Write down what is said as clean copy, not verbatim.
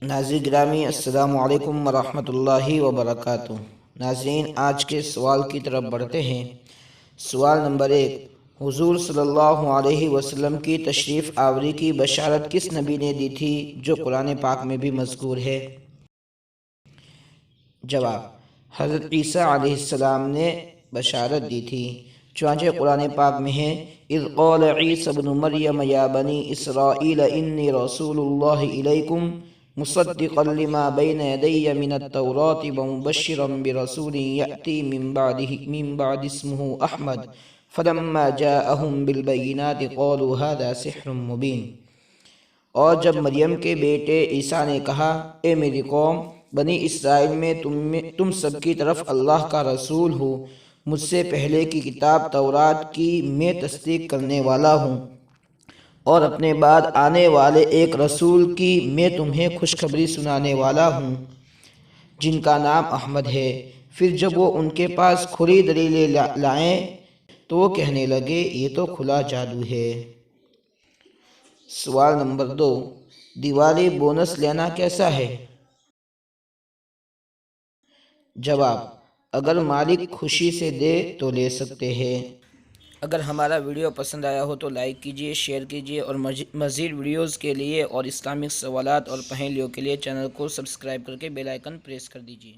ناظرین گرامی السلام علیکم ورحمۃ اللہ وبرکاتہ۔ ناظرین آج کے سوال کی طرف بڑھتے ہیں۔ سوال نمبر 1، حضور صلی اللہ علیہ وسلم کی تشریف آوری کی بشارت کس نبی نے دی تھی جو قرآن پاک میں بھی مذکور ہے؟ جواب، حضرت عیسیٰ علیہ السلام نے بشارت دی تھی، چنانچہ قرآن پاک میں ہے اذ قال عیسیٰ ابن مریم یا بنی اسرائیل انی رسول اللہ الیکم مصدقا لما بین یدی من التوراۃ ومبشرا برسول یأتی من بعد اسمہ احمد فلما جاءہم بالبینات قالوا هذا سحر مبین۔ اور جب مریم کے بیٹے عیسیٰ نے کہا اے میری قوم، بنی اسرائیل میں تم سب کی طرف اللہ کا رسول ہو، مجھ سے پہلے کی کتاب تورات کی میں تصدیق کرنے والا ہوں، اور اپنے بعد آنے والے ایک رسول کی میں تمہیں خوشخبری سنانے والا ہوں جن کا نام احمد ہے۔ پھر جب وہ ان کے پاس کھلی دلیلیں لائیں تو وہ کہنے لگے یہ تو کھلا جادو ہے۔ سوال نمبر 2، دیوالی بونس لینا کیسا ہے؟ جواب، اگر مالک خوشی سے دے تو لے سکتے ہیں۔ اگر ہمارا ویڈیو پسند آیا ہو تو لائک کیجئے، شیئر کیجئے، اور مزید ویڈیوز کے لیے اور اسلامک سوالات اور پہیلیوں کے لیے چینل کو سبسکرائب کر کے بیل آئیکن پریس کر دیجئے۔